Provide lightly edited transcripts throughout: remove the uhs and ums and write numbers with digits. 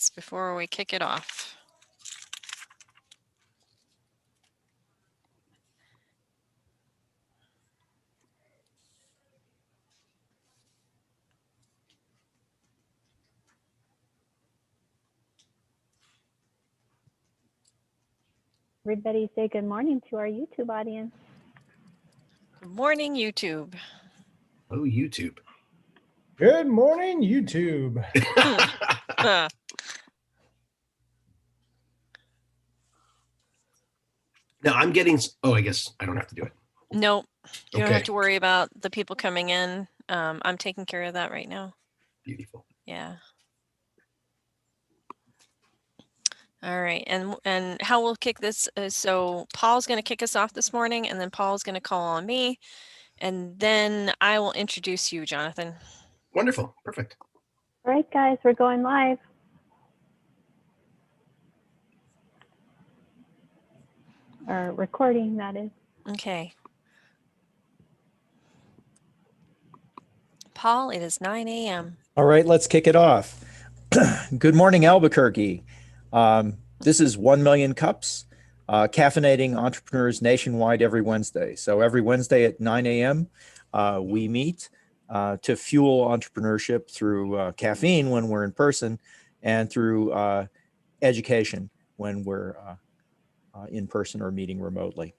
minutes before we kick it off. Everybody say good morning to our YouTube audience. Good morning, YouTube. Oh, YouTube. Good morning, YouTube. Now I'm getting, I guess I don't have to do it. Nope. You don't Okay. have to worry about the people coming in. I'm taking care of that right now. Beautiful. Yeah. All right. And how we'll kick this is, so Paul's going to kick us off this morning, and then Paul's going to call on me, and then I will introduce you, Jonathan. Wonderful. Perfect. All right, guys, we're going live. Or recording, that is. Okay. Paul, it is 9 a.m. All right, let's kick it off. Good morning, Albuquerque. This is 1 Million Cups, caffeinating entrepreneurs nationwide every Wednesday. So every Wednesday at 9 a.m., we meet to fuel entrepreneurship through caffeine when we're in person, and through education when we're in person or meeting remotely.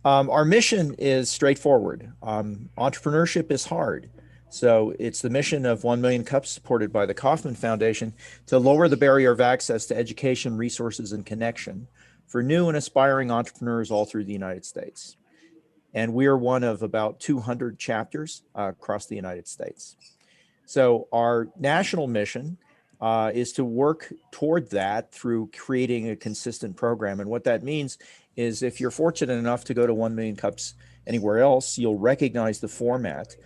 Our mission is straightforward. Entrepreneurship is hard. So it's the mission of 1 Million Cups, supported by the Kauffman Foundation, to lower the barrier of access to education, resources, and connection for new and aspiring entrepreneurs all through the United States. And we are one of about 200 chapters across the United States. So our national mission is to work toward that through creating a consistent program. And what that means is, if you're fortunate enough to go to 1 Million Cups anywhere else, you'll recognize the format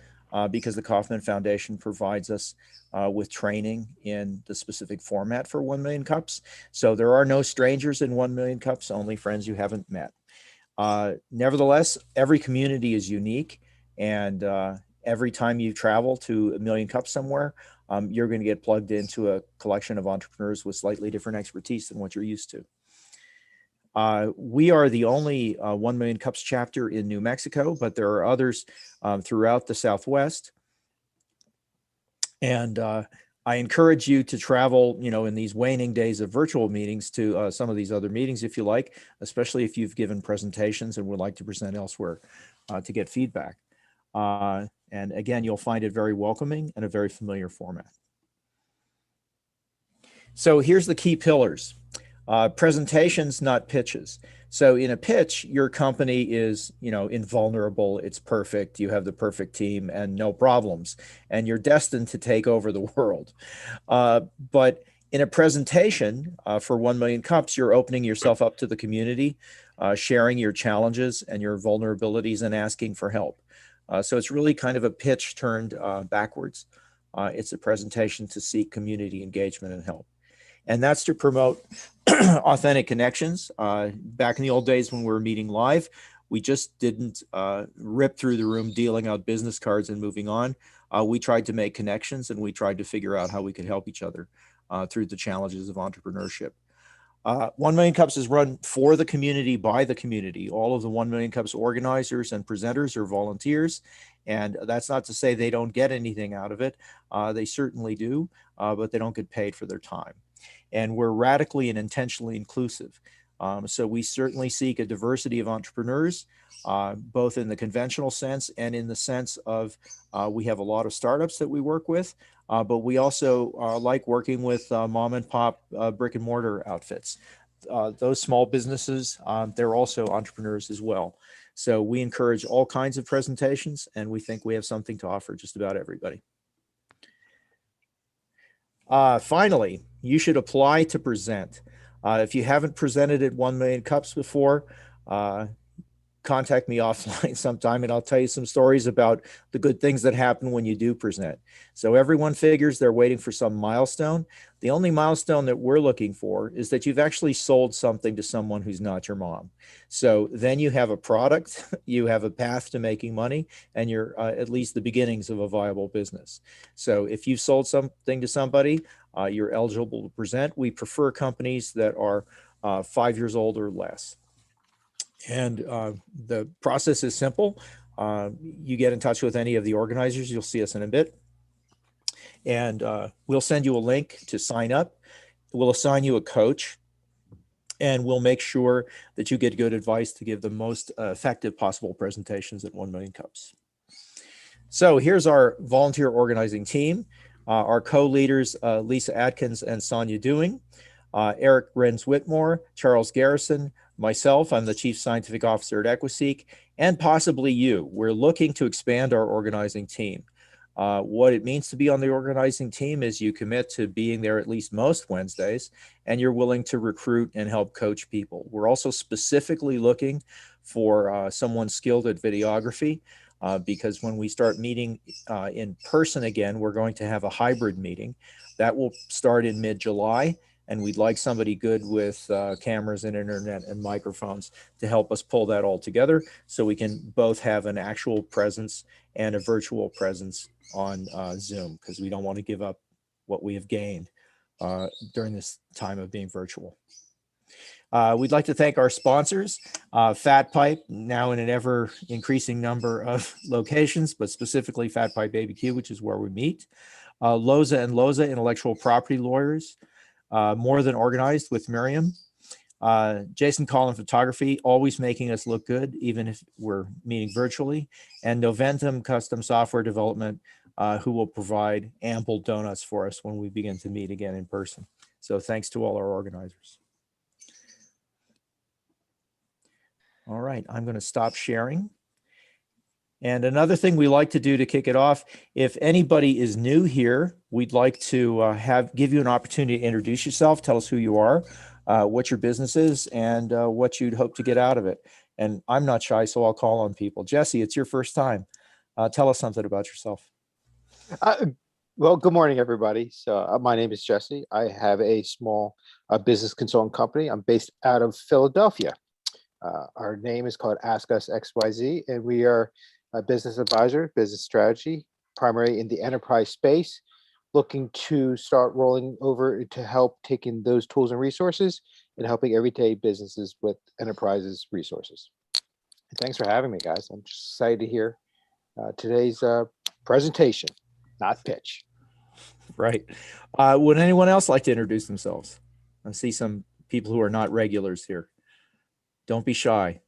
because the Kauffman Foundation provides us with training in the specific format for 1 Million Cups. So there are no strangers in 1 Million Cups, only friends you haven't met. Nevertheless, every community is unique, and every time you travel to 1 Million Cups somewhere, you're going to get plugged into a collection of entrepreneurs with slightly different expertise than what you're used to. We are the only 1 Million Cups chapter in New Mexico, but there are others throughout the Southwest. And I encourage you to travel, in these waning days of virtual meetings, to some of these other meetings if you like, especially if you've given presentations and would like to present elsewhere to get feedback. And again, you'll find it very welcoming and a very familiar format. So here's the key pillars. Presentations, not pitches. So in a pitch, your company is, invulnerable, it's perfect, you have the perfect team and no problems, and you're destined to take over the world. But in a presentation for 1 Million Cups, you're opening yourself up to the community, sharing your challenges and your vulnerabilities and asking for help. So it's really kind of a pitch turned backwards. It's a presentation to seek community engagement and help. And that's to promote authentic connections. Back in the old days when we were meeting live, we just didn't rip through the room dealing out business cards and moving on. We tried to make connections, and we tried to figure out how we could help each other through the challenges of entrepreneurship. 1 Million Cups is run for the community, by the community. All of the 1 Million Cups organizers and presenters are volunteers. And that's not to say they don't get anything out of it. They certainly do, but they don't get paid for their time. And we're radically and intentionally inclusive. So we certainly seek a diversity of entrepreneurs, both in the conventional sense and in the sense of we have a lot of startups that we work with, but we also like working with mom and pop brick and mortar outfits. Those small businesses, they're also entrepreneurs as well. So we encourage all kinds of presentations, and we think we have something to offer just about everybody. Finally, you should apply to present. If you haven't presented at 1 Million Cups before, contact me offline sometime and I'll tell you some stories about the good things that happen when you do present. So everyone figures they're waiting for some milestone. The only milestone that we're looking for is that you've actually sold something to someone who's not your mom. So then you have a product, you have a path to making money, and you're at least the beginnings of a viable business. So if you've sold something to somebody, you're eligible to present. We prefer companies that are 5 years old or less. And the process is simple. You get in touch with any of the organizers. You'll see us in a bit. And we'll send you a link to sign up. We'll assign you a coach. And we'll make sure that you get good advice to give the most effective possible presentations at 1 Million Cups. So here's our volunteer organizing team. Our co-leaders, Lisa Atkins and Sonia Dewing, Eric Renz-Whitmore, Charles Garrison, myself, I'm the Chief Scientific Officer at Equiseek, and possibly you. We're looking to expand our organizing team. What it means to be on the organizing team is you commit to being there at least most Wednesdays, and you're willing to recruit and help coach people. We're also specifically looking for someone skilled at videography, because when we start meeting in person again, we're going to have a hybrid meeting. That will start in mid-July, and we'd like somebody good with cameras and internet and microphones to help us pull that all together so we can both have an actual presence and a virtual presence on Zoom, because we don't want to give up what we have gained during this time of being virtual. We'd like to thank our sponsors, Fat Pipe, now in an ever increasing number of locations, but specifically Fat Pipe ABQ, which is where we meet. Loza and Loza Intellectual Property Lawyers, More Than Organized with Miriam. Jason Collin Photography, always making us look good, even if we're meeting virtually. And Noventum Custom Software Development, who will provide ample donuts for us when we begin to meet again in person. So thanks to all our organizers. All right, I'm going to stop sharing. And another thing we like to do to kick it off, if anybody is new here, we'd like to give you an opportunity to introduce yourself, tell us who you are, what your business is, and what you'd hope to get out of it. And I'm not shy, so I'll call on people. Jesse, it's your first time. Tell us something about yourself. Well, good morning, everybody. So my name is Jesse. I have a small business consulting company. I'm based out of Philadelphia. Our name is called Ask Us XYZ, and we are a business advisor, business strategy, primarily in the enterprise space, looking to start rolling over to help taking those tools and resources and helping everyday businesses with enterprises resources. And thanks for having me, guys. I'm just excited to hear today's presentation, not pitch. Right. Would anyone else like to introduce themselves? I see some people who are not regulars here. Don't be shy.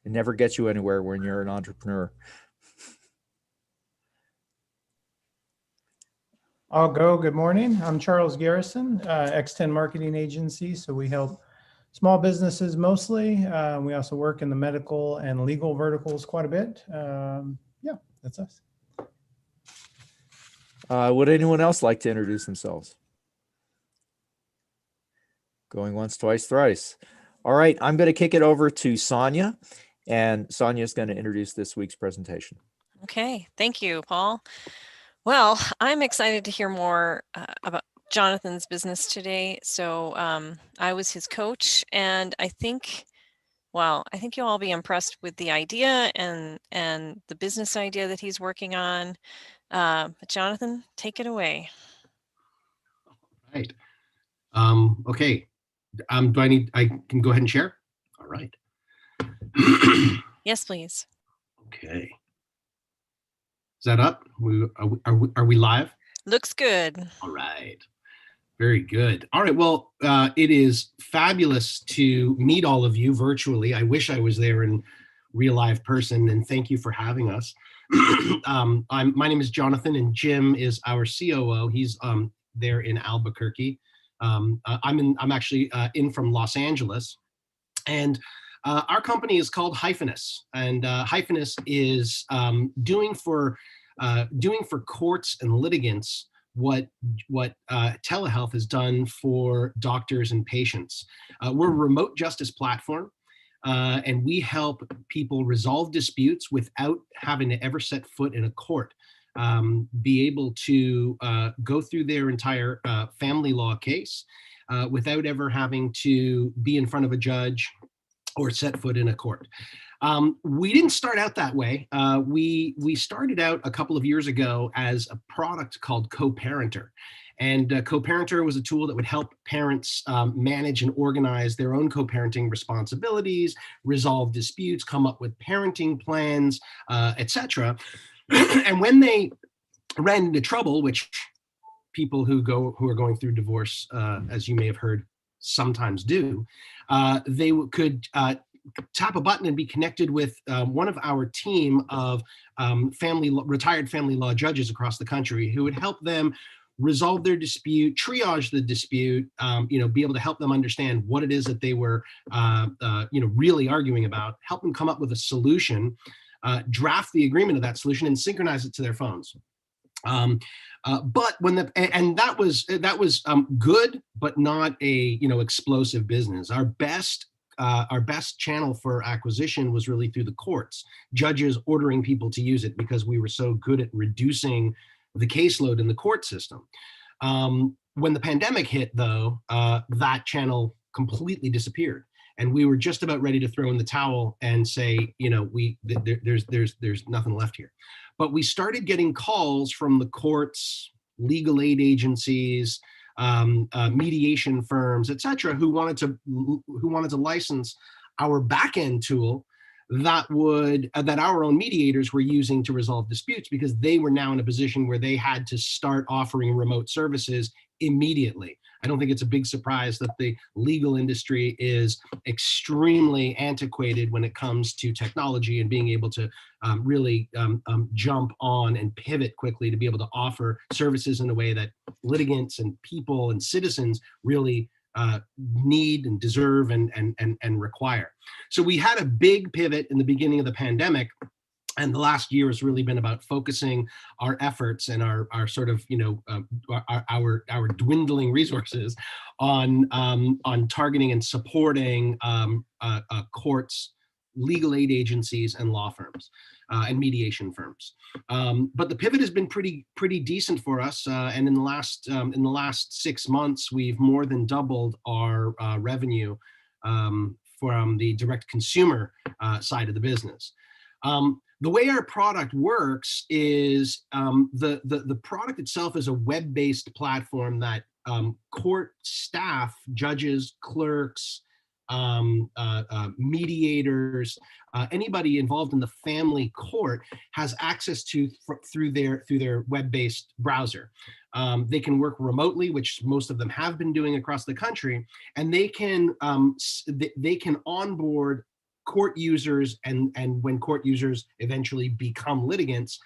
It never gets you anywhere when you're an entrepreneur. I'll go. Good morning. I'm Charles Garrison, X10 Marketing Agency. So we help small businesses mostly. We also work in the medical and legal verticals quite a bit. Yeah, that's us. Would anyone else like to introduce themselves? Going once, twice, thrice. All right, I'm going to kick it over to Sonia, and Sonia is going to introduce this week's presentation. Okay, thank you, Paul. Well, I'm excited to hear more about Jonathan's business today. So I was his coach, and I think, wow, I think you'll all be impressed with the idea and the business idea that he's working on. But Jonathan, take it away. Right. Okay. I can go ahead and share? All right. Yes, please. Okay. Is that up? Are we live? Looks good. All right. Very good. All right. Well, it is fabulous to meet all of you virtually. I wish I was there in real live person, and thank you for having us. My name is Jonathan, and Jim is our COO. He's there in Albuquerque. I'm actually in from Los Angeles, and our company is called Hyphenus, and Hyphenus is doing for courts and litigants what telehealth has done for doctors and patients. We're a remote justice platform. and we help people resolve disputes without having to ever set foot in a court. Be able to go through their entire family law case without ever having to be in front of a judge or set foot in a court. We didn't start out that way. We started out a couple of years ago as a product called Co-Parenter. And Co-Parenter was a tool that would help parents manage and organize their own co-parenting responsibilities, resolve disputes, come up with parenting plans, etc. And when they ran into trouble, which people who are going through divorce, as you may have heard, sometimes do, they could tap a button and be connected with one of our team of retired family law judges across the country who would help them resolve their dispute, triage the dispute, be able to help them understand what it is that they were, really arguing about, help them come up with a solution, draft the agreement of that solution, and synchronize it to their phones. But when that was good, but not a explosive business. Our best channel for acquisition was really through the courts, judges ordering people to use it because we were so good at reducing the caseload in the court system. When the pandemic hit, though, that channel completely disappeared, and we were just about ready to throw in the towel and say, there's nothing left here. But we started getting calls from the courts, legal aid agencies, mediation firms, etc., who wanted to license our back-end tool that our own mediators were using to resolve disputes, because they were now in a position where they had to start offering remote services immediately. I don't think it's a big surprise that the legal industry is extremely antiquated when it comes to technology and being able to really jump on and pivot quickly to be able to offer services in a way that litigants and people and citizens really need and deserve and require. So we had a big pivot in the beginning of the pandemic, and the last year has really been about focusing our efforts and our sort of our dwindling resources on targeting and supporting courts, legal aid agencies, and law firms and mediation firms. But the pivot has been pretty decent for us, and in the last 6 months, we've more than doubled our revenue from the direct consumer side of the business. The way our product works is the product itself is a web-based platform that court staff, judges, clerks, mediators, anybody involved in the family court has access to through their web-based browser. They can work remotely, which most of them have been doing across the country, and they can onboard court users and when court users eventually become litigants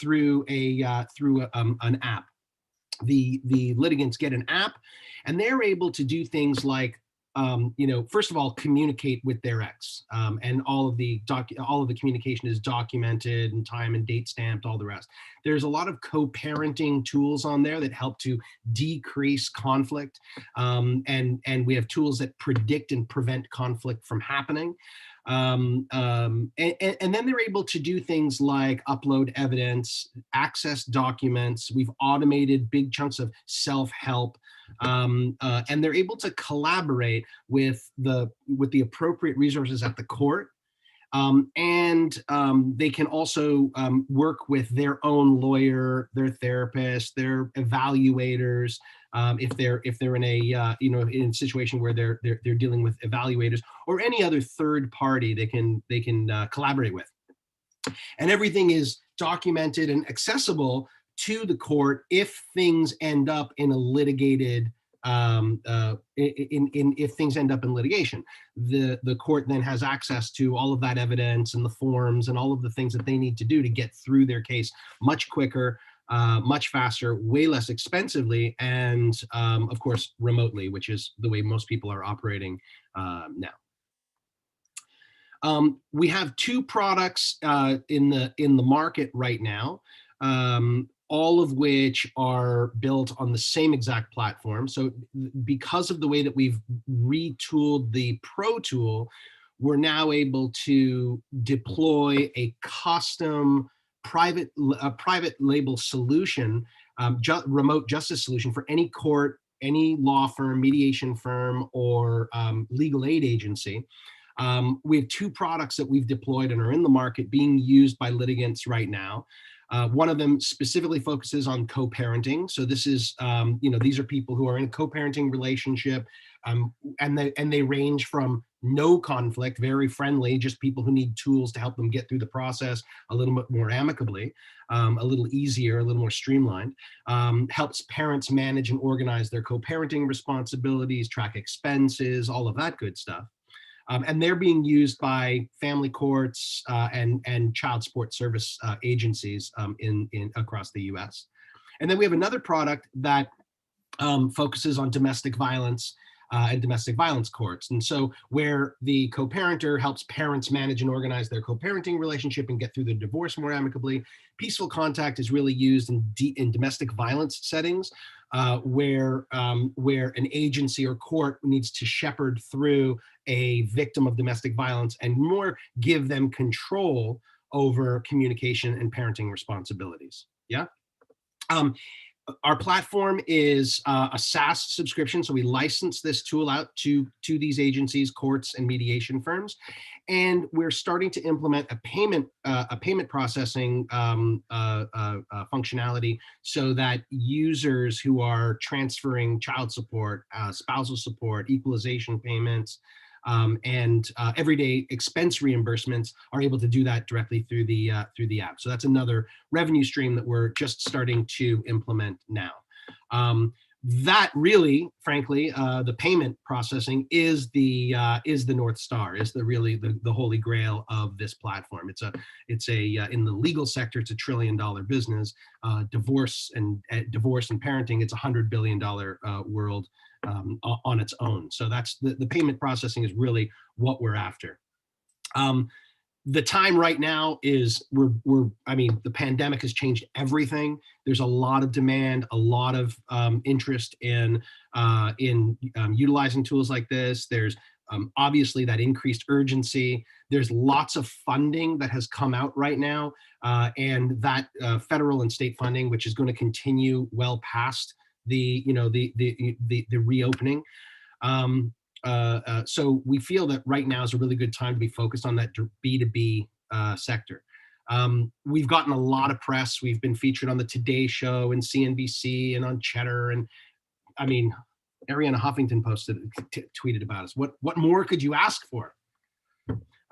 through an app. The litigants get an app, and they're able to do things like first of all, communicate with their ex, and all of the communication is documented and time and date stamped, all the rest. There's a lot of co-parenting tools on there that help to decrease conflict, and we have tools that predict and prevent conflict from happening. And then they're able to do things like upload evidence, access documents. We've automated big chunks of self-help, and they're able to collaborate with the appropriate resources at the court. And they can also work with their own lawyer, their therapist, their evaluators, if they're in a in a situation where they're dealing with evaluators or any other third party they can collaborate with. And everything is documented and accessible to the court if things end up in a litigated if things end up in litigation. The court then has access to all of that evidence and the forms and all of the things that they need to do to get through their case much quicker, much faster, way less expensively, and of course remotely, which is the way most people are operating now. We have two products in the market right now, all of which are built on the same exact platform. So because of the way that we've retooled the Pro tool, we're now able to deploy a custom private label solution, remote justice solution for any court, any law firm, mediation firm, or legal aid agency. We have 2 products that we've deployed and are in the market being used by litigants right now. One of them specifically focuses on co-parenting. So this is, these are people who are in a co-parenting relationship, and they range from no conflict, very friendly, just people who need tools to help them get through the process a little bit more amicably, a little easier, a little more streamlined. Helps parents manage and organize their co-parenting responsibilities, track expenses, all of that good stuff. And they're being used by family courts and child support service agencies in across the U.S. And then we have another product that focuses on domestic violence and domestic violence courts. And so where the co-parenter helps parents manage and organize their co-parenting relationship and get through the divorce more amicably, peaceful contact is really used in domestic violence settings, where an agency or court needs to shepherd through a victim of domestic violence and more give them control over communication and parenting responsibilities. Yeah. Our platform is a SaaS subscription, so we license this tool out to these agencies, courts, and mediation firms, and we're starting to implement a payment processing functionality so that users who are transferring child support, spousal support, equalization payments, and everyday expense reimbursements are able to do that directly through the app. So that's another revenue stream that we're just starting to implement now. That really, frankly, the payment processing is the North Star, is the holy grail of this platform. It's a in the legal sector, it's $1 trillion business. Divorce and parenting, it's $100 billion world on its own. So that's the payment processing is really what we're after. The time right now is the pandemic has changed everything. There's a lot of demand, a lot of interest in utilizing tools like this. There's obviously that increased urgency. There's lots of funding that has come out right now, and that federal and state funding, which is going to continue well past the reopening. So we feel that right now is a really good time to be focused on that B2B sector. We've gotten a lot of press. We've been featured on the Today Show and CNBC and on Cheddar, and I mean, Arianna Huffington tweeted about us. What more could you ask for?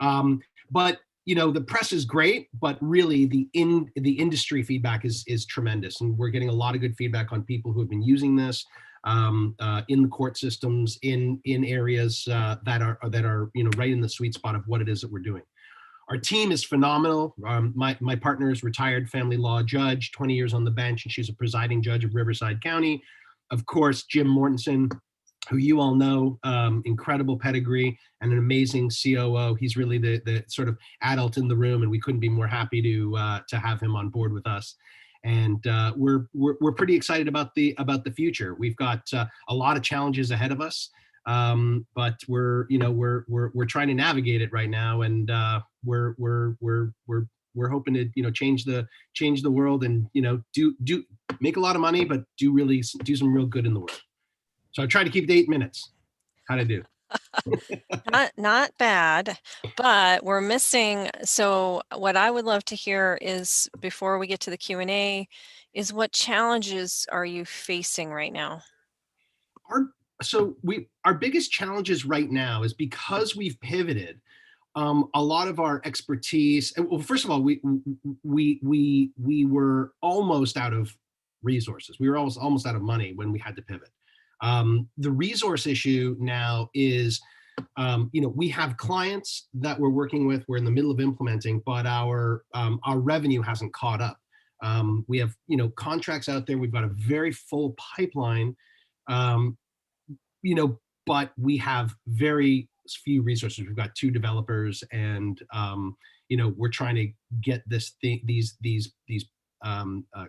But the press is great, but really the industry feedback is tremendous, and we're getting a lot of good feedback on people who have been using this in the court systems, in areas that are right in the sweet spot of what it is that we're doing. Our team is phenomenal. My partner is retired family law judge, 20 years on the bench, and she's a presiding judge of Riverside County. Of course, Jim Mortensen, who you all know, incredible pedigree and an amazing COO. He's really the sort of adult in the room, and we couldn't be more happy to have him on board with us. And we're pretty excited about the future. We've got a lot of challenges ahead of us, but we're trying to navigate it right now, and we're hoping to change the world, and do make a lot of money, but do some real good in the world. So I try to keep it to 8 minutes. How'd I do? Not bad, but we're missing. So what I would love to hear is, before we get to the Q&A, is what challenges are you facing right now? Our biggest challenges right now is because we've pivoted. A lot of our expertise, well, first of all, we were almost out of resources. We were almost out of money when we had to pivot. The resource issue now is, we have clients that we're working with, we're in the middle of implementing, but our revenue hasn't caught up. We have, contracts out there. We've got a very full pipeline, but we have very few resources. We've got 2 developers, and, we're trying to get these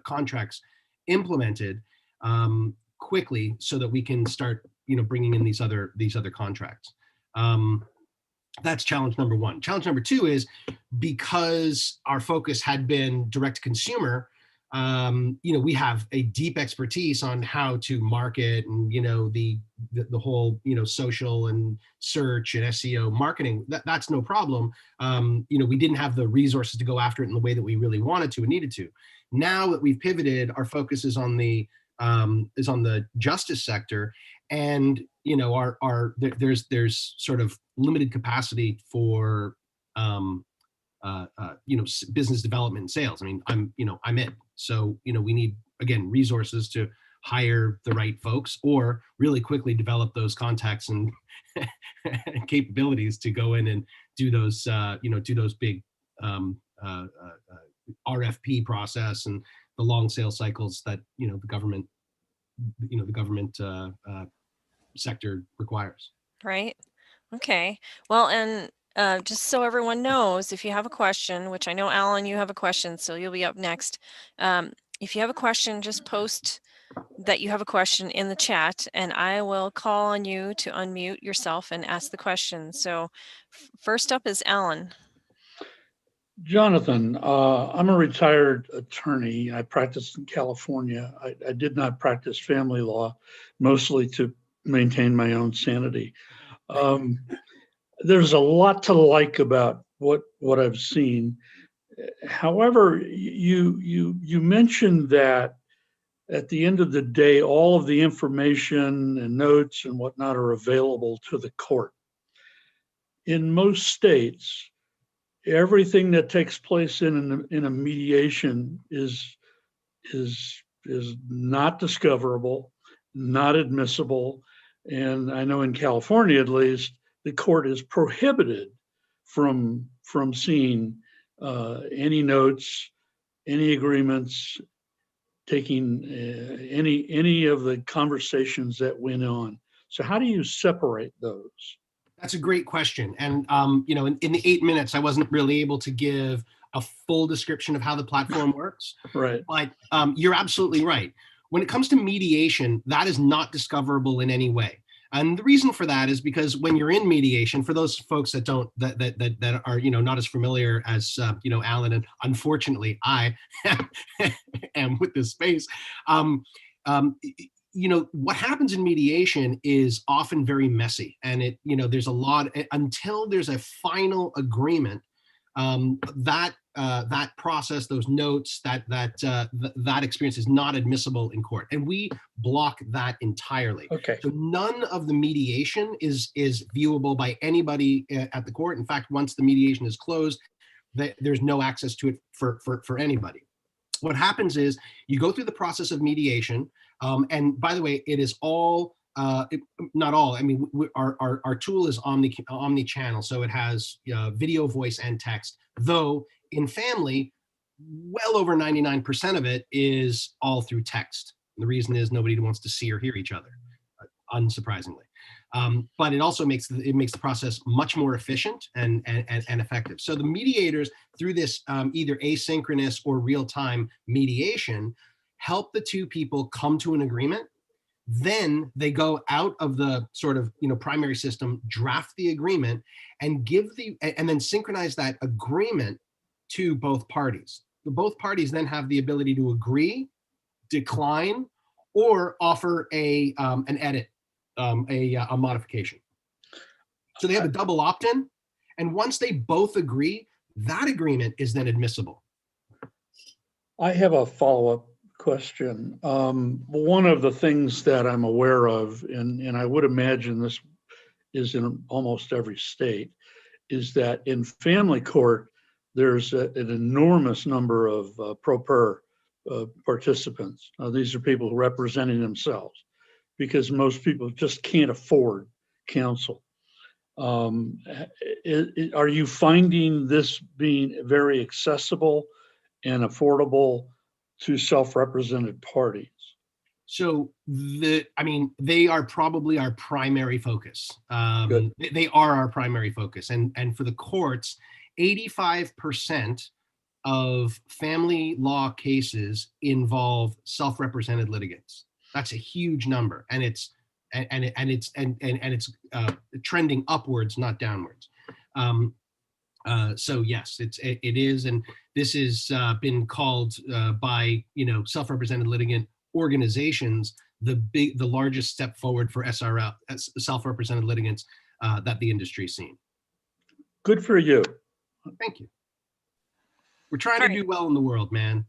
contracts implemented quickly so that we can start, bringing in these other contracts. That's challenge number one. Challenge number two is, because our focus had been direct to consumer, we have a deep expertise on how to market and, the whole, social and search and SEO marketing. That's no problem. We didn't have the resources to go after it in the way that we really wanted to and needed to. Now that we've pivoted, our focus is on the justice sector, and there's sort of limited capacity for business development and sales. I mean, I'm it. So, we need, again, resources to hire the right folks, or really quickly develop those contacts and capabilities to go in and do those big RFP process and the long sales cycles that, the government sector requires. Right. Okay. Well, and just so everyone knows, if you have a question, which I know, Alan, you have a question, so you'll be up next. If you have a question, just post that you have a question in the chat, and I will call on you to unmute yourself and ask the question. So first up is Alan. Jonathan, I'm a retired attorney. I practiced in California. I did not practice family law, mostly to maintain my own sanity. There's a lot to like about what I've seen. However, you mentioned that at the end of the day, all of the information and notes and whatnot are available to the court. In most states, everything that takes place in a mediation is not discoverable, not admissible, and I know in California at least, the court is prohibited from seeing any notes, any agreements, taking any of the conversations that went on. So how do you separate those? That's a great question. And, in the 8 minutes, I wasn't really able to give a full description of how the platform works. Right. But you're absolutely right. When it comes to mediation, that is not discoverable in any way. And the reason for that is because when you're in mediation, for those folks that are, not as familiar as, Alan, and unfortunately I am with this space, what happens in mediation is often very messy, and there's a lot until there's a final agreement. That process, those notes, that experience is not admissible in court, and we block that entirely. Okay. So none of the mediation is viewable by anybody at the court. In fact, once the mediation is closed, there's no access to it for anybody. What happens is you go through the process of mediation, and by the way, it is all. Not all. I mean, our tool is omni-channel, so it has video, voice, and text. Though in family, well over 99% of it is all through text. And the reason is nobody wants to see or hear each other, unsurprisingly. But it also makes the process much more efficient and effective. So the mediators, through this either asynchronous or real-time mediation, help the two people come to an agreement. Then they go out of the sort of primary system, draft the agreement, and and then synchronize that agreement to both parties. Both parties then have the ability to agree, decline, or offer an edit, a modification. So they have a double opt-in, and once they both agree, that agreement is then admissible. I have a follow-up question. One of the things that I'm aware of, and I would imagine this is in almost every state, is that in family court, there's an enormous number of pro per participants. These are people representing themselves, because most people just can't afford counsel. Are you finding this being very accessible and affordable to self-represented parties? So they are probably our primary focus. Good. They are our primary focus. And for the courts, 85% of family law cases involve self-represented litigants. That's a huge number. And it's trending upwards, not downwards. So yes, it is, and this has been called by self-represented litigant organizations the largest step forward for SRL, self-represented litigants, that the industry's seen. Good for you. Thank you. We're trying All to right. do well in the world, man.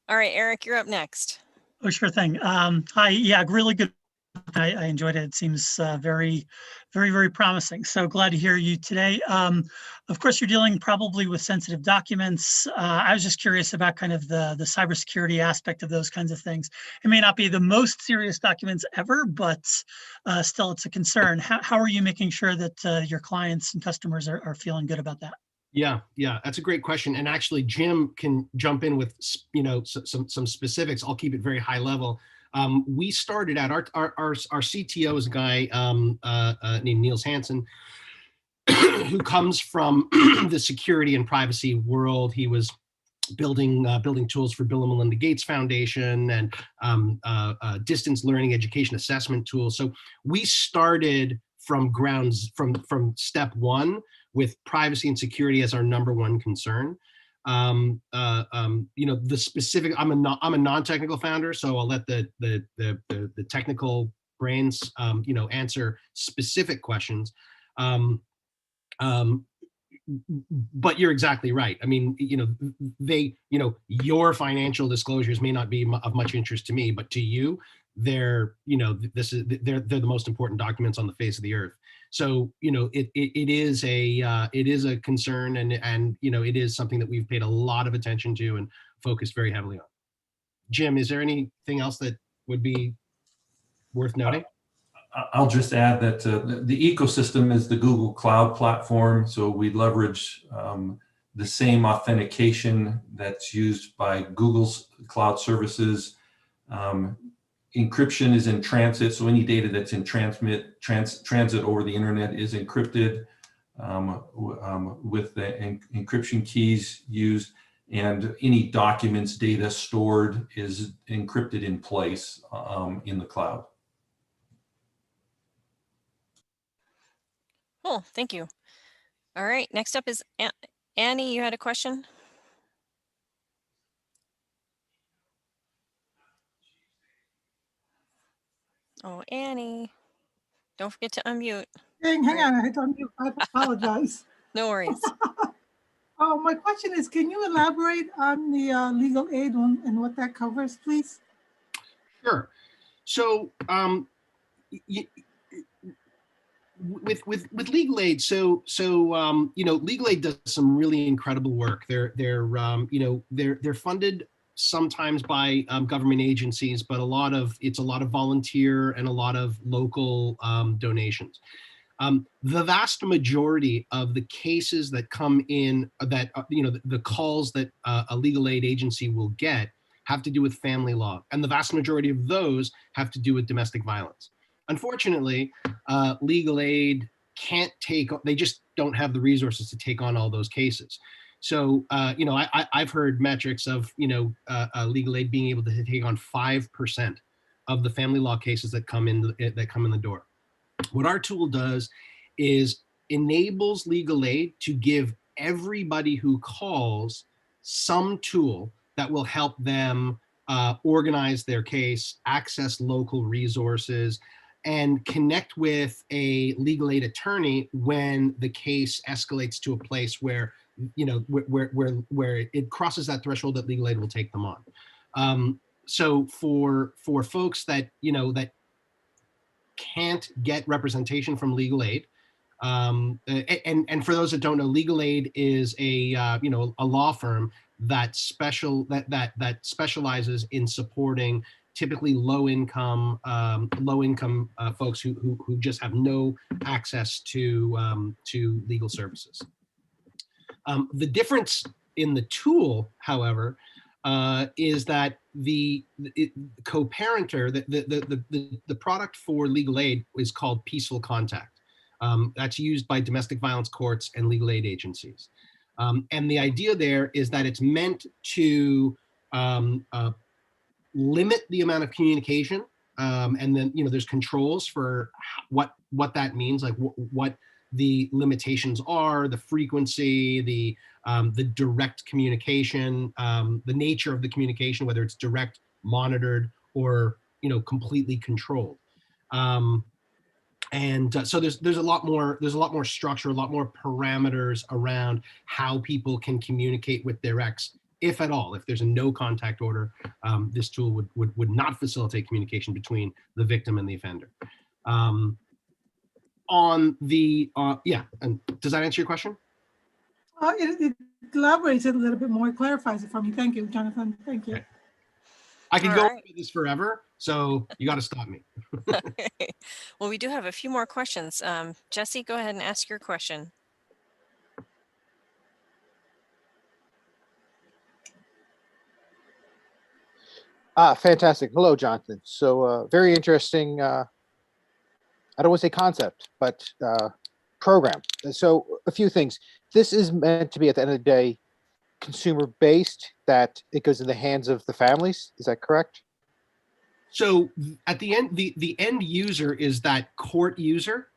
All right, Eric, you're up next. Oh, sure thing. Hi, yeah, really good. I enjoyed it. It seems very, very promising. So glad to hear you today. Of course, you're dealing probably with sensitive documents. I was just curious about kind of the cybersecurity aspect of those kinds of things. It may not be the most serious documents ever, but still it's a concern. How are you making sure that your clients and customers are feeling good about that? Yeah, that's a great question. And actually, Jim can jump in with some specifics. I'll keep it very high level. We started out, our CTO is a guy named Niels Hansen, who comes from the security and privacy world. He was building tools for Bill and Melinda Gates Foundation and distance learning education assessment tools. So we started from step one with privacy and security as our number one concern. The specific, I'm a non-technical founder, so I'll let the technical brains answer specific questions. But you're exactly right. I mean, your financial disclosures may not be of much interest to me, but to you, they're the most important documents on the face of the earth. So, it is a concern, and it is something that we've paid a lot of attention to and focused very heavily on. Jim, is there anything else that would be worth noting? I'll just add that the ecosystem is the Google Cloud platform. So we leverage the same authentication that's used by Google's cloud services. Encryption is in transit. So any data that's in transit over the internet is encrypted with the encryption keys used. And any documents, data stored is encrypted in place in the cloud. Cool, thank you. All right, next up is Annie. You had a question? Oh, Annie, don't forget to unmute. Hang on, I had to unmute. I apologize. No worries. My question is, can you elaborate on the legal aid and what that covers, please? Sure. So with legal aid, so legal aid does some really incredible work. They're funded sometimes by government agencies, but it's a lot of volunteer and a lot of local donations. The vast majority of the cases that come in, that the calls that a legal aid agency will get, have to do with family law, and the vast majority of those have to do with domestic violence. Unfortunately, legal aid they just don't have the resources to take on all those cases. So, I've heard metrics of, legal aid being able to take on 5% of the family law cases that come in the door. What our tool does is enables legal aid to give everybody who calls some tool that will help them organize their case, access local resources, and connect with a legal aid attorney when the case escalates to a place where it crosses that threshold that legal aid will take them on. So for folks that that can't get representation from legal aid, and for those that don't know, legal aid is a law firm that specializes in supporting typically low income folks who just have no access to legal services. The difference in the tool, however, is that the co-parenter, the product for legal aid is called Peaceful Contact. That's used by domestic violence courts and legal aid agencies. And the idea there is that it's meant to limit the amount of communication, and then there's controls for what that means, like what the limitations are, the frequency, the direct communication, the nature of the communication, whether it's direct, monitored, or completely controlled. So there's a lot more structure, a lot more parameters around how people can communicate with their ex, if at all. If there's a no contact order, this tool would not facilitate communication between the victim and the offender. Yeah, and does that answer your question? It elaborates it a little bit more, clarifies it for me. Thank you, Jonathan. Thank you. Okay. I could All go right. into this forever, so you got to stop me. Okay. Well, we do have a few more questions. Jesse, go ahead and ask your question. Fantastic. Hello, Jonathan. So very interesting. I don't want to say concept, but program. So a few things. This is meant to be, at the end of the day, consumer based, that it goes in the hands of the families. Is that correct? So at the end, the end user is that court user.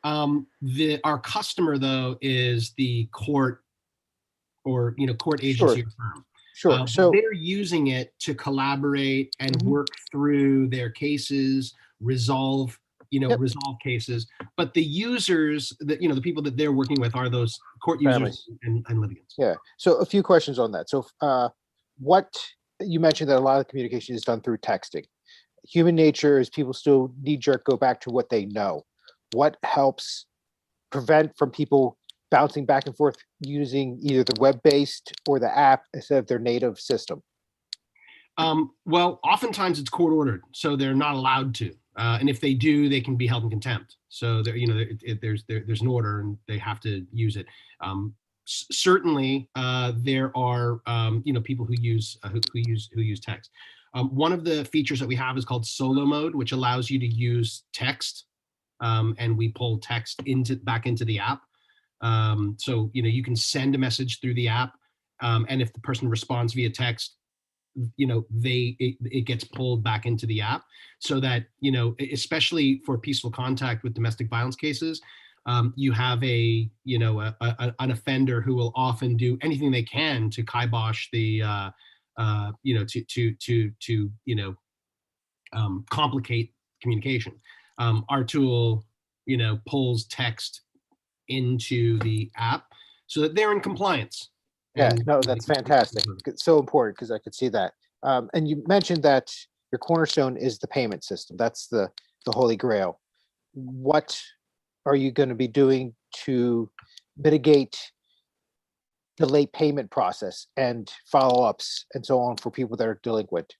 Our customer, though, is the court or court agency or firm. Sure. So they're using it to collaborate and work through their cases, resolve cases. But the users, the people that they're working with are those court users and litigants. Yeah. So a few questions on that. So what you mentioned that a lot of the communication is done through texting. Human nature is people still knee-jerk go back to what they know. What helps prevent from people bouncing back and forth using either the web-based or the app instead of their native system? Well, oftentimes it's court ordered, so they're not allowed to. And if they do, they can be held in contempt. So there's an order, and they have to use it. Certainly, there are people who use text. One of the features that we have is called solo mode, which allows you to use text, and we pull text back into the app. So you can send a message through the app, and if the person responds via text, it gets pulled back into the app, so that especially for peaceful contact with domestic violence cases, you have an offender who will often do anything they can to kibosh the complicate communication. Our tool pulls text into the app so that they're in compliance. Yeah, no, that's fantastic. It's so important, because I could see that. And you mentioned that your cornerstone is the payment system. That's the holy grail. What are you going to be doing to mitigate the late payment process and follow-ups and so on for people that are delinquent?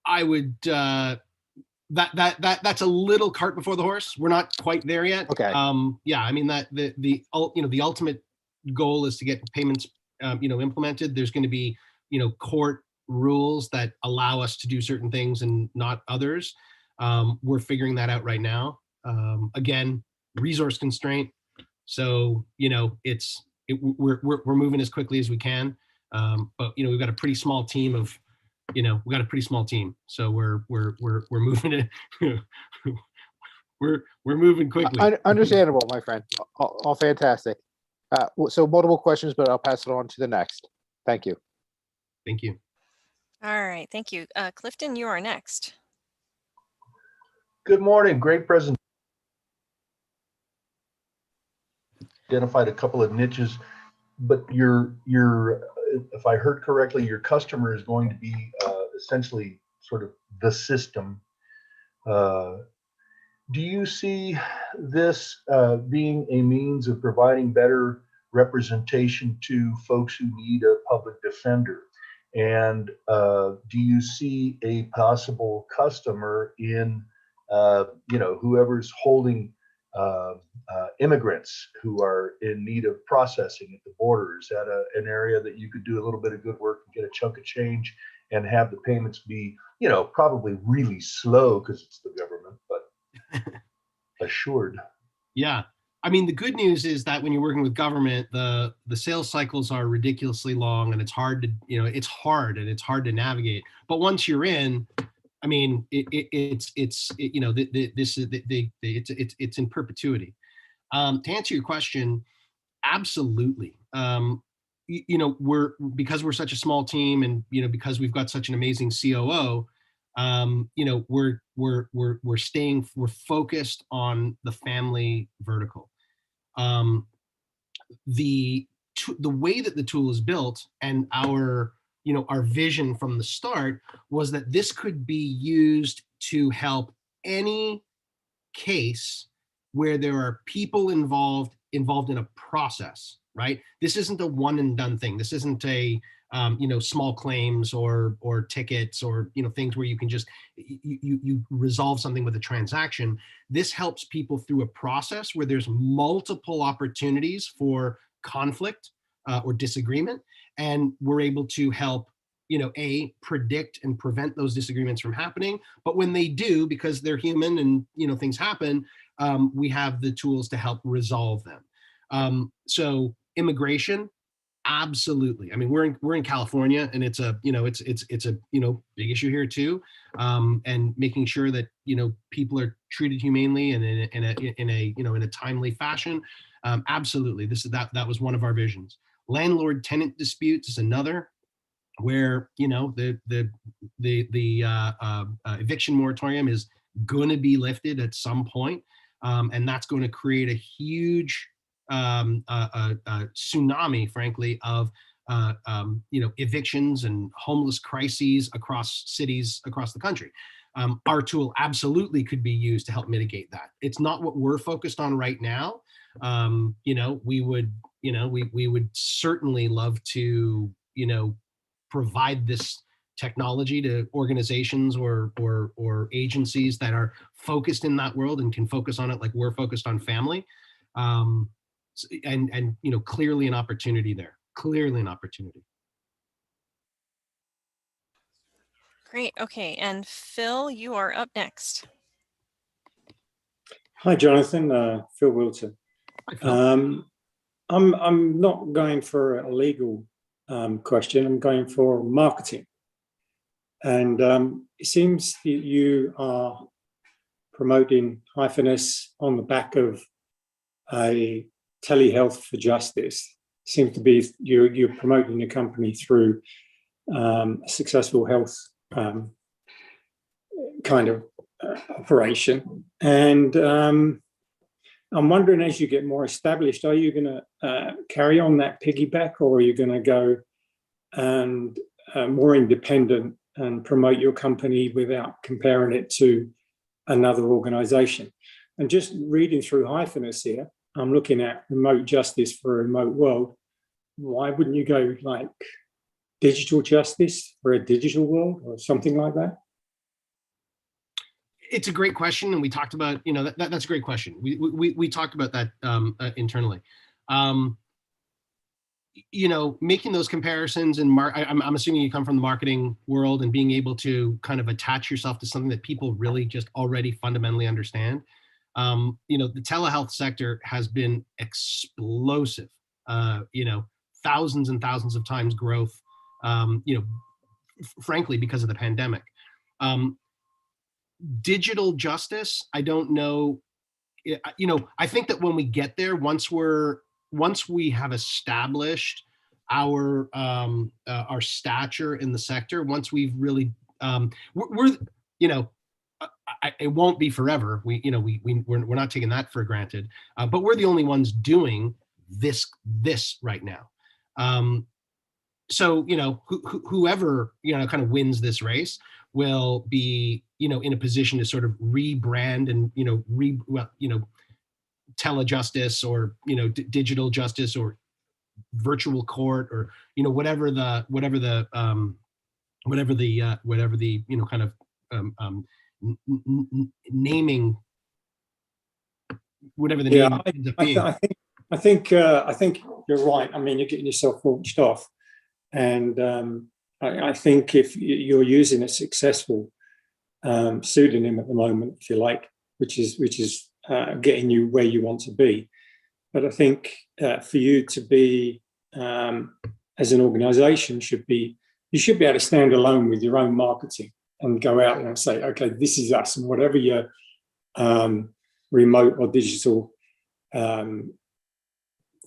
I would that's a little cart before the horse. We're not quite there yet. Okay. Yeah, I mean that the ultimate goal is to get payments implemented. There's going to be court rules that allow us to do certain things and not others. We're figuring that out right now. Again, resource constraint. So we're moving as quickly as we can. But we've got a pretty small team of so we're moving it. we're moving quickly. Understandable, my friend. All fantastic. So multiple questions, but I'll pass it on to the next. Thank you. Thank you. All right, thank you. Clifton, you are next. Good morning. Great presentation. Identified a couple of niches, but your if I heard correctly, your customer is going to be essentially sort of the system. Do you see this being a means of providing better representation to folks who need a public defender? And do you see a possible customer in whoever's holding immigrants who are in need of processing at the border? Is that an area that you could do a little bit of good work and get a chunk of change and have the payments be, probably really slow because it's the government, but assured? Yeah. I mean, the good news is that when you're working with government, the sales cycles are ridiculously long, and it's hard to, it's hard to navigate. But once you're in, I mean, you know, this is it's in perpetuity. To answer your question, absolutely. You know, because we're such a small team, and you know, because we've got such an amazing COO, you know, we're focused on the family vertical. The way that the tool is built, and our, you know, our vision from the start was that this could be used to help any case where there are people involved in a process, right? This isn't a one and done thing. This isn't a you know, small claims or tickets, or you know, things where you can just you resolve something with a transaction. This helps people through a process where there's multiple opportunities for conflict or disagreement, and we're able to help, you know, predict and prevent those disagreements from happening. But when they do, because they're human and, you know, things happen, we have the tools to help resolve them. So immigration, absolutely. I mean, we're in California, and it's a, you know, it's a, you know, big issue here too. And making sure that, you know, people are treated humanely and in a you know, in a timely fashion. Absolutely. That was one of our visions. Landlord tenant disputes is another, where, you know, the eviction moratorium is going to be lifted at some point, and that's going to create a huge tsunami, frankly, of you know, evictions and homeless crises across cities across the country. Our tool absolutely could be used to help mitigate that. It's not what we're focused on right now. You know, we would certainly love to, you know, provide this technology to organizations or agencies that are focused in that world and can focus on it like we're focused on family. And you know, clearly an opportunity there. Clearly an opportunity. Great. Okay. And Phil, you are up next. Hi, Jonathan. Phil Wilton. Hi, Phil. I'm not going for a legal question. I'm going for marketing. And it seems that you are promoting Hyphenus on the back of a telehealth for justice. Seems to be you're promoting your company through a successful health kind of operation. And I'm wondering, as you get more established, are you going to carry on that piggyback, or are you going to go and more independent and promote your company without comparing it to another organization? And just reading through Hyphenus here, I'm looking at remote justice for a remote world. Why wouldn't you go like digital justice for a digital world or something like that? It's a great question, and we talked about, you know, that's a great question. We talked about that internally. You know, making those comparisons, and I'm assuming you come from the marketing world, and being able to kind of attach yourself to something that people really just already fundamentally understand. You know, the telehealth sector has been explosive. You know, thousands and thousands of times growth. You know, frankly, because of the pandemic. Digital justice, I don't know. You know, I think that when we get there, once we have established our stature in the sector, once we've really we're you know, it won't be forever. We're not taking that for granted, but we're the only ones doing this right now. So, you know, whoever, you know, kind of wins this race will be, you know, in a position to sort of rebrand and, you know, telejustice, or, you know, digital justice, or virtual court, or, you know, whatever the you know, kind of naming, whatever the name ends up being. I think you're right. I mean, you're getting yourself launched off, and I think if you're using a successful pseudonym at the moment, if you like, which is getting you where you want to be. But I think for you to be as an organization you should be able to stand alone with your own marketing. and go out there and say, okay, this is us, and whatever your remote or digital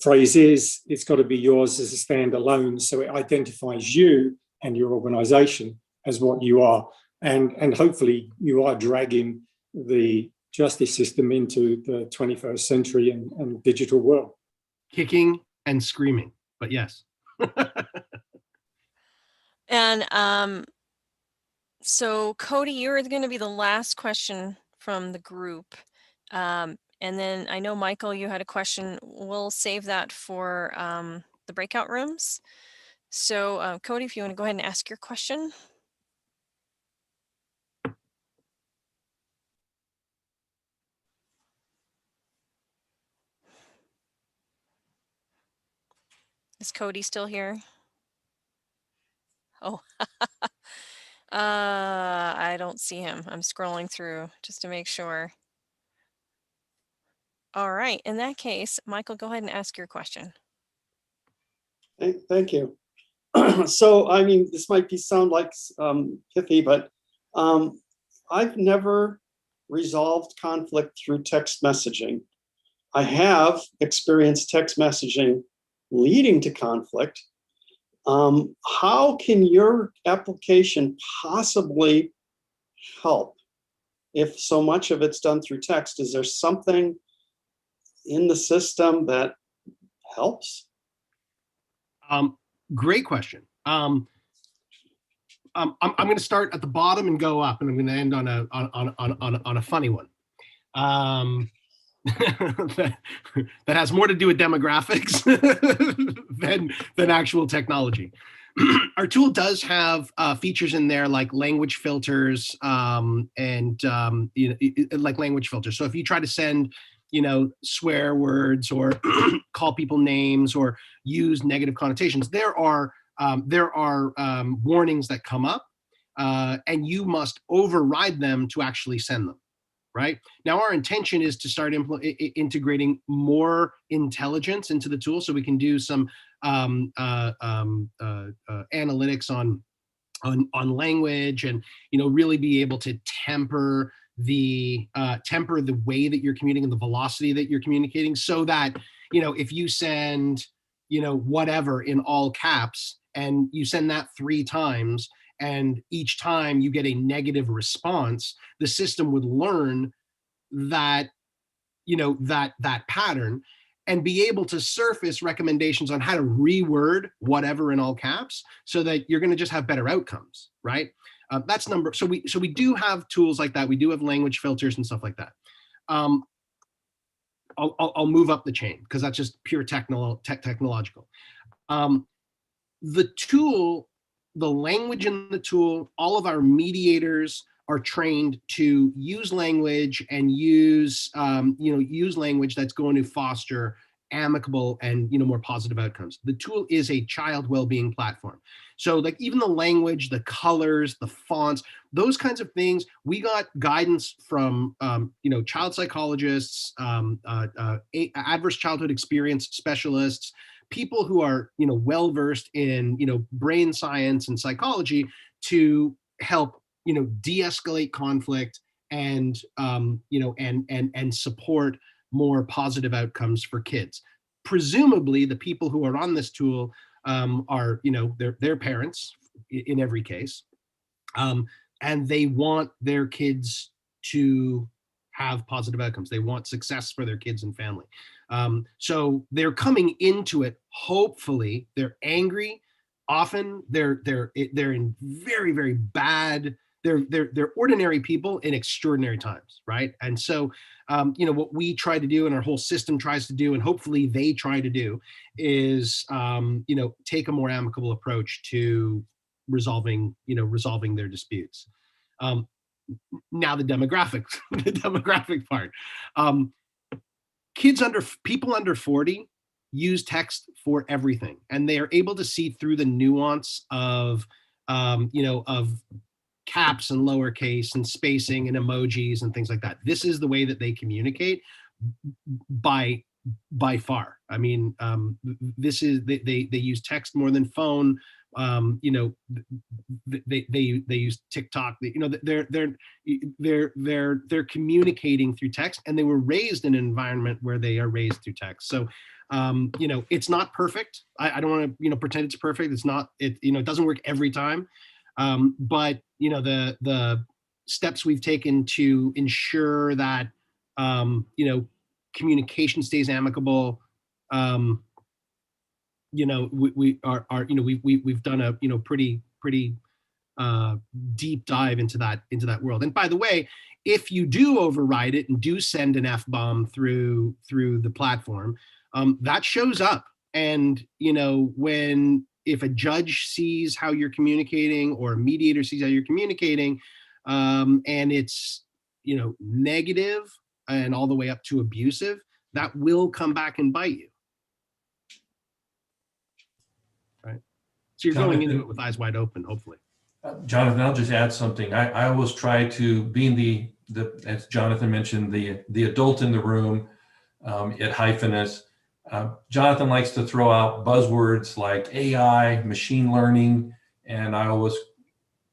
phrase is, it's got to be yours as a standalone, so it identifies you and your organization as what you are. And hopefully you are dragging the justice system into the 21st century and digital world. Kicking and screaming, but yes. And so Cody, you're going to be the last question from the group. And then I know, Michael, you had a question. We'll save that for the breakout rooms. So Cody, if you want to go ahead and ask your question. Is Cody still here? Oh, I don't see him. I'm scrolling through just to make sure. All right. In that case, Michael, go ahead and ask your question. Thank you. So, I mean, this might sound like pithy, but I've never resolved conflict through text messaging. I have experienced text messaging leading to conflict. How can your application possibly help if so much of it's done through text? Is there something in the system that helps? Great question. I'm going to start at the bottom and go up, and I'm going to end on a funny one. That has more to do with demographics than actual technology. Our tool does have features in there like language filters like language filters. So if you try to send, swear words or call people names or use negative connotations, there are warnings that come up, and you must override them to actually send them. Right now, our intention is to start integrating more intelligence into the tool, so we can do some analytics on language, and really be able to temper the way that you're communicating, the velocity that you're communicating, so that if you send whatever in all caps and you send that 3 times, and each time you get a negative response, the system would learn that, that pattern and be able to surface recommendations on how to reword whatever in all caps, so that you're going to just have better outcomes, right? That's so we do have tools like that. We do have language filters and stuff like that. I'll move up the chain because that's just pure technological. The tool, the language in the tool, all of our mediators are trained to use language and use language that's going to foster amicable and more positive outcomes. The tool is a child well-being platform. So like even the language, the colors, the fonts, those kinds of things, we got guidance from child psychologists, adverse childhood experience specialists, people who are well-versed in brain science and psychology to help de-escalate conflict and and support more positive outcomes for kids. Presumably the people who are on this tool are their parents in every case, and they want their kids to have positive outcomes. They want success for their kids and family. So they're coming into it, hopefully they're angry. Often they're in very, very bad, they're ordinary people in extraordinary times, right? And so what we try to do, and our whole system tries to do, and hopefully they try to do, is take a more amicable approach to resolving their disputes. Now the demographics, the demographic part. People under 40 use text for everything, and they are able to see through the nuance of caps and lowercase and spacing and emojis and things like that. This is the way that they communicate by far. I mean, they use text more than phone, you know, they use TikTok. You know, they're communicating through text, and they were raised in an environment where they are raised through text. So, you know, it's not perfect. I don't want to, you know, pretend it's perfect. It's not. You know, it doesn't work every time. But you know, the steps we've taken to ensure that, you know, communication stays amicable. You know, we are, you know, we've done a, you know, pretty deep dive into that world. And by the way, if you do override it and do send an F-bomb through the platform, that shows up. And, you know, if a judge sees how you're communicating, or a mediator sees how you're communicating, and it's, you know, negative and all the way up to abusive, that will come back and bite you. Right. So you're going into it with eyes wide open, hopefully. Jonathan, I'll just add something. I always try to, being the as Jonathan mentioned, the adult in the room at Hyphenus. Jonathan likes to throw out buzzwords like AI, machine learning, and I always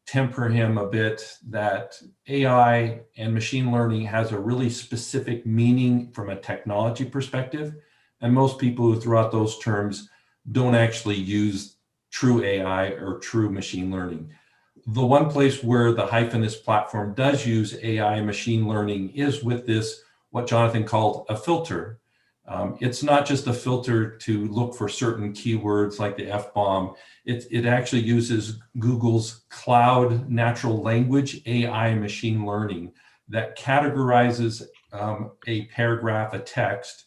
temper him a bit that AI and machine learning has a really specific meaning from a technology perspective. And most people who throw out those terms don't actually use true AI or true machine learning. The one place where the Hyphenus platform does use AI and machine learning is with this, what Jonathan called a filter. It's not just a filter to look for certain keywords like the F-bomb. It actually uses Google's cloud natural language AI machine learning that categorizes a paragraph, a text,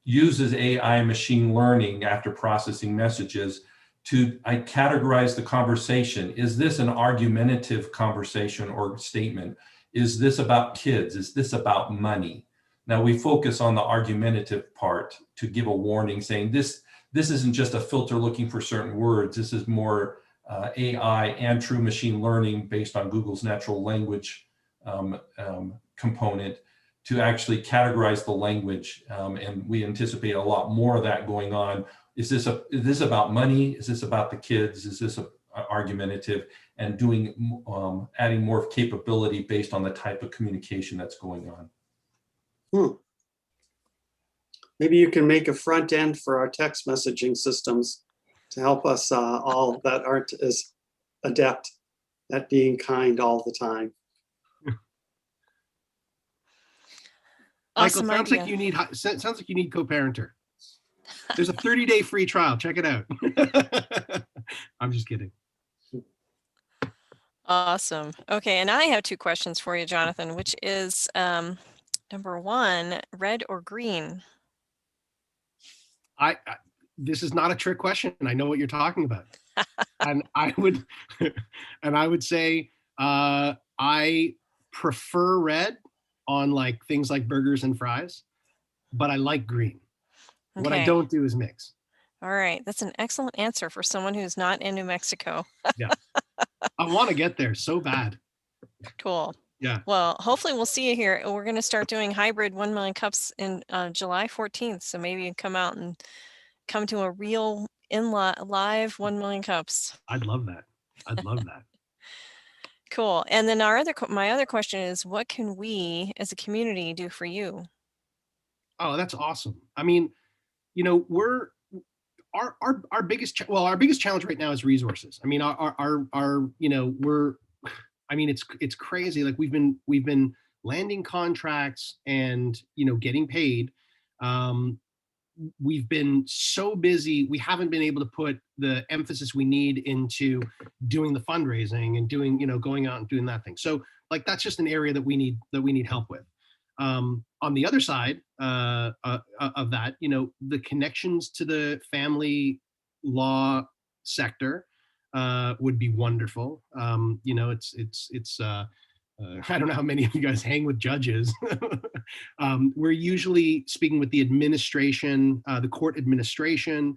uses AI machine learning after processing messages to categorize the conversation. Is this an argumentative conversation or statement? Is this about kids? Is this about money? Now we focus on the argumentative part to give a warning saying this isn't just a filter looking for certain words. This is more AI and true machine learning based on Google's natural language component to actually categorize the language. And we anticipate a lot more of that going on. Is this about money? Is this about the kids? Is this argumentative? And doing adding more capability based on the type of communication that's going on. Maybe you can make a front end for our text messaging systems to help us all that aren't as adept at being kind all the time. Michael, sounds like you need co-parenter. There's a 30-day free trial. Check it out. I'm just kidding. Awesome. Okay, and I have two questions for you, Jonathan, which is number one, red or green? This is not a trick question. I know what you're talking about. And I would say I prefer red on like things like burgers and fries, but I like green. Okay. What I don't do is mix. All right, that's an excellent answer for someone who's not in New Mexico. Yeah, I want to get there so bad. Cool. Yeah. Well, hopefully we'll see you here. We're going to start doing hybrid 1 million cups in July 14th. So maybe you can come out and come to a real live 1 million cups. I'd love that. I'd love that. Cool. And then my other question is, what can we as a community do for you? Oh, that's awesome. I mean, you know, our biggest challenge right now is resources. I mean, you know, it's crazy. Like we've been landing contracts and, you know, getting paid. We've been so busy, we haven't been able to put the emphasis we need into doing the fundraising and doing, you know, going out and doing that thing. So like, that's just an area that we need help with. On the other side of that, you know, the connections to the family law sector would be wonderful. You know, it's I don't know how many of you guys hang with judges. We're usually speaking with the administration, the court administration.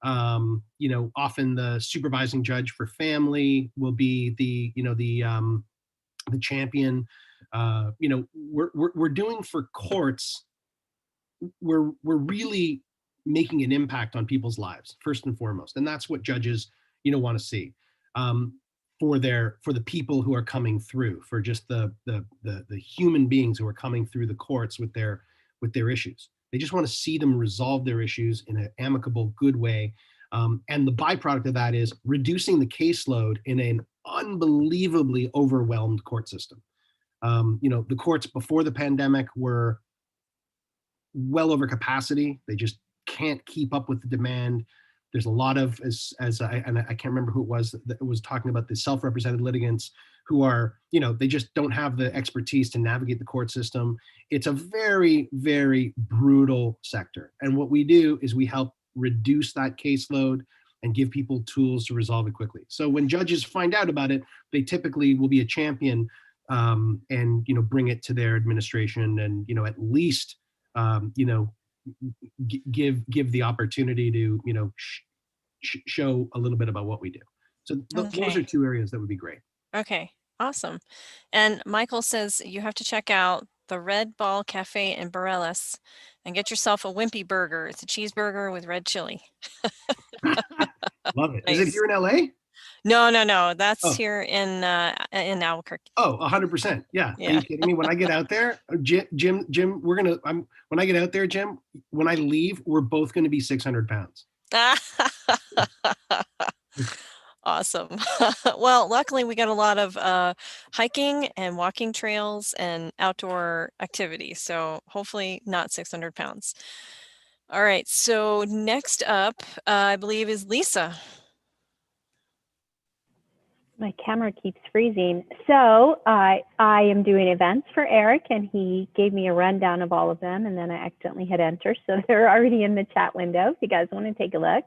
You know, often the supervising judge for family will be the champion. You know, we're doing for courts. We're really making an impact on people's lives first and foremost, and that's what judges, want to see for the people who are coming through, for just the human beings who are coming through the courts with their issues. They just want to see them resolve their issues in an amicable, good way. And the byproduct of that is reducing the caseload in an unbelievably overwhelmed court system. The courts before the pandemic were well over capacity. They just can't keep up with the demand. There's a lot of, I can't remember who it was that was talking about the self-represented litigants who are, they just don't have the expertise to navigate the court system. It's a very, very brutal sector. And what we do is we help reduce that caseload and give people tools to resolve it quickly. So when judges find out about it, they typically will be a champion and bring it to their administration and at least give the opportunity to show a little bit about what we do. So those are two areas that would be great. Okay, awesome. And Michael says you have to check out the Red Ball Cafe in Bareilles and get yourself a Wimpy burger. It's a cheeseburger with red chili. Love it. Nice. Is it here in LA? No. That's here in Albuquerque. Oh, 100%. Yeah. Yeah. Are you kidding me? When I get out there, Jim, when I get out there, Jim, when I leave, we're both going to be 600 pounds. Awesome. Well, luckily we got a lot of hiking and walking trails and outdoor activities. So hopefully not 600 pounds. All right. So next up, I believe, is Lisa. My camera keeps freezing. So I am doing events for Eric, and he gave me a rundown of all of them, and then I accidentally hit enter. So they're already in the chat window if you guys want to take a look.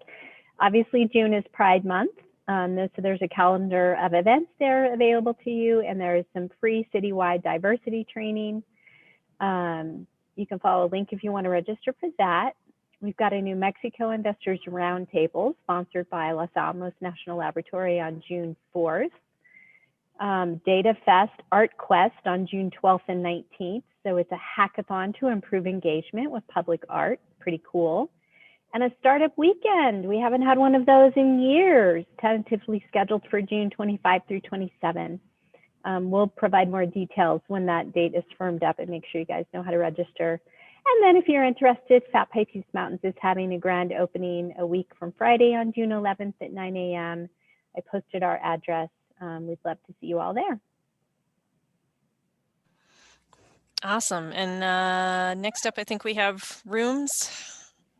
Obviously, June is Pride Month. So there's a calendar of events there available to you, and there is some free citywide diversity training. You can follow a link if you want to register for that. We've got a New Mexico Investors Roundtable sponsored by Los Alamos National Laboratory on June 4th. Data Fest Art Quest on June 12th and 19th. So it's a hackathon to improve engagement with public art. Pretty cool. And a startup weekend. We haven't had one of those in years, tentatively scheduled for June 25 through 27. We'll provide more details when that date is firmed up and make sure you guys know how to register. And then if you're interested, Fat Pie Peace Mountains is having a grand opening a week from Friday on June 11th at 9 a.m. I posted our address. We'd love to see you all there. Awesome. And next up, I think we have rooms.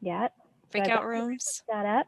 Yeah. Breakout rooms. That up.